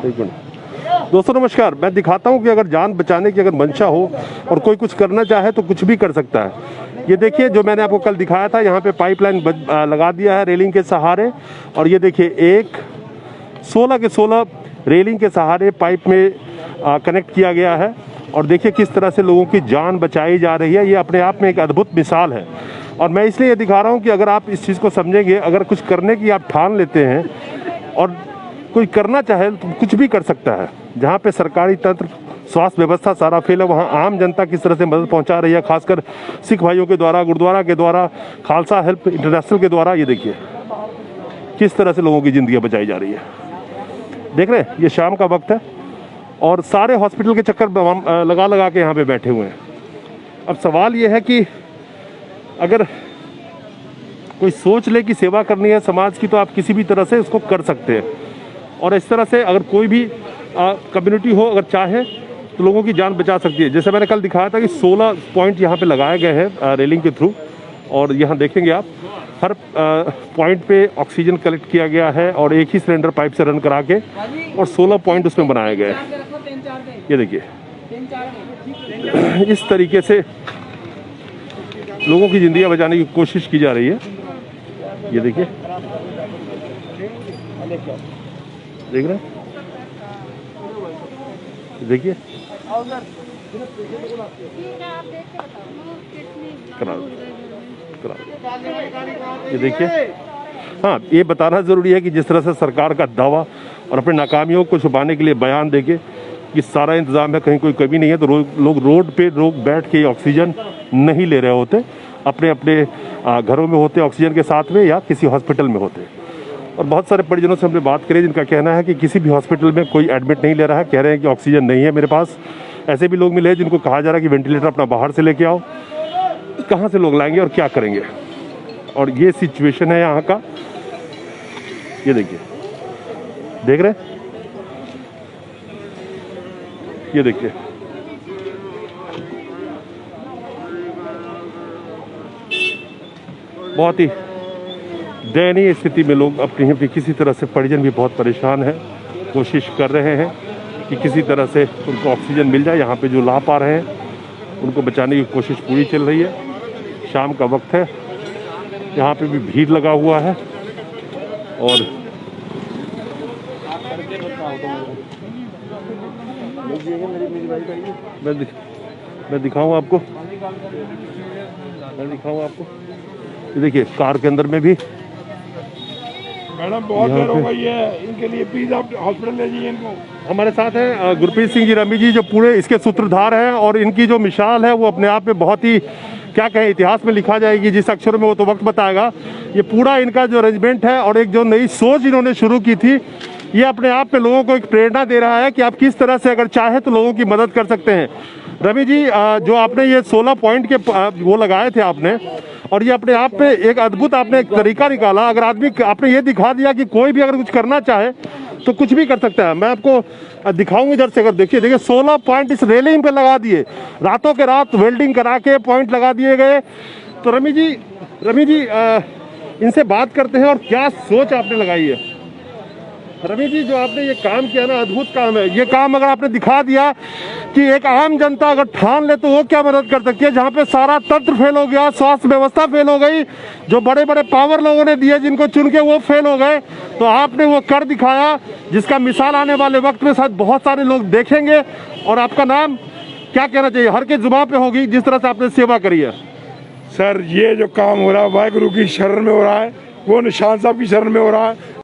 एक मिनट दोस्तों, नमस्कार। मैं दिखाता हूं कि अगर जान बचाने की अगर मंशा हो और कोई कुछ करना चाहे तो कुछ भी कर सकता है। ये देखिए, जो मैंने आपको कल दिखाया था, यहाँ पे पाइपलाइन लगा दिया है रेलिंग के सहारे। और ये देखिए, 16 के 16 रेलिंग के सहारे पाइप में कनेक्ट किया गया है। और देखिए किस तरह से लोगों की जान बचाई जा रही है। ये अपने आप में एक अद्भुत मिसाल है। और मैं इसलिए ये दिखा रहा हूँ कि अगर आप इस चीज़ को समझेंगे, अगर कुछ करने की आप ठान लेते हैं और कोई करना चाहे तो कुछ भी कर सकता है। जहाँ पे सरकारी तंत्र, स्वास्थ्य व्यवस्था सारा फेल है, वहाँ आम जनता किस तरह से मदद पहुँचा रही है, खासकर सिख भाइयों के द्वारा, गुरुद्वारा के द्वारा, खालसा हेल्प इंटरनेशनल के द्वारा। ये देखिए किस तरह से लोगों की ज़िंदगी बचाई जा रही है। देख रहे हैं, ये शाम का वक्त है और सारे हॉस्पिटल के चक्कर लगा लगा के यहाँ पे बैठे हुए हैं। अब सवाल ये है कि अगर कोई सोच ले कि सेवा करनी है समाज की, तो आप किसी भी तरह से इसको कर सकते हैं। और इस तरह से अगर कोई भी कम्युनिटी हो, अगर चाहे तो लोगों की जान बचा सकती है। जैसे मैंने कल दिखाया था कि 16 पॉइंट यहाँ पे लगाए गए हैं रेलिंग के थ्रू। और यहाँ देखेंगे आप, हर पॉइंट पे ऑक्सीजन कलेक्ट किया गया है और एक ही सिलेंडर पाइप से रन करा के, और 16 पॉइंट उसमें बनाए गए हैं। ये देखिए, इस तरीके से लोगों की जिंदगी बचाने की कोशिश की जा रही है। ये देखिए, देख रहे हैं, देखिए करा, ये देखिए। हाँ, ये बताना ज़रूरी है कि जिस तरह से सरकार का दावा और अपनी नाकामियों को छुपाने के लिए बयान देके कि सारा इंतज़ाम है, कहीं कोई कमी नहीं है, तो लोग रोड पे बैठ के ऑक्सीजन नहीं ले रहे होते, अपने अपने घरों में होते ऑक्सीजन के साथ में, या किसी हॉस्पिटल में होते। और बहुत सारे परिजनों से हमने बात करी जिनका कहना है कि किसी भी हॉस्पिटल में कोई एडमिट नहीं ले रहा है, कह रहे हैं कि ऑक्सीजन नहीं है मेरे पास। ऐसे भी लोग मिले हैं जिनको कहा जा रहा है कि वेंटिलेटर अपना बाहर से लेके आओ। कहाँ से लोग लाएंगे और क्या करेंगे? और ये सिचुएशन है यहाँ का। ये देखिए, देख रहे हैं, ये देखिए, बहुत ही दयनीय स्थिति में लोग अपनी किसी तरह से, परिजन भी बहुत परेशान है, कोशिश कर रहे हैं कि किसी तरह से उनको ऑक्सीजन मिल जाए। यहाँ पे जो ला पा रहे हैं उनको बचाने की कोशिश पूरी चल रही है। शाम का वक्त है, यहाँ पे भी भीड़ लगा हुआ है। और मैं दिखाऊँ आपको, ये देखिए, कार के अंदर में भी। मैडम बहुत देर हो गई है, इनके लिए प्लीज आप हॉस्पिटल ले जाइए इनको। हमारे साथ हैं गुरप्रीत सिंह जी रमी जी, जो पूरे इसके सूत्रधार हैं। और इनकी जो मिसाल है वो अपने आप में बहुत ही, क्या कहें, इतिहास में लिखा जाएगी। जिस अक्षर में वो तो वक्त बताएगा। ये पूरा इनका जो अरेंजमेंट है और एक जो नई सोच इन्होंने शुरू की थी, ये अपने आप में लोगों को एक प्रेरणा दे रहा है कि आप किस तरह से अगर चाहे तो लोगों की मदद कर सकते हैं। रवि जी, जो आपने ये 16 पॉइंट के वो लगाए थे आपने, और ये अपने आप में एक अद्भुत आपने एक तरीका निकाला। अगर आदमी, आपने ये दिखा दिया कि कोई भी अगर कुछ करना चाहे तो कुछ भी कर सकता है। मैं आपको दिखाऊंगी इधर से। अगर देखिए 16 पॉइंट इस रेलिंग पे लगा दिए, रातों के रात वेल्डिंग करा के पॉइंट लगा दिए गए। तो रमी जी इनसे बात करते हैं और क्या सोच आपने लगाई है। रवि जी, जो आपने ये काम किया ना, अद्भुत काम है। ये काम अगर आपने दिखा दिया कि एक आम जनता अगर ठान ले तो वो क्या मदद कर सकती है। जहाँ पे सारा तंत्र फेल हो गया, स्वास्थ्य व्यवस्था फेल हो गई, जो बड़े बड़े पावर लोगों ने दिए जिनको चुन के, वो फेल हो गए, तो आपने वो कर दिखाया, जिसका मिसाल आने वाले वक्त में शायद बहुत सारे लोग देखेंगे। और आपका नाम क्या कहना चाहिए, हर के जुबान पे होगी, जिस तरह से आपने सेवा करी है। सर, ये जो काम हो रहा है वाहिगुरु की शरण में हो रहा है, वो निशान साहब की शरण में हो रहा है।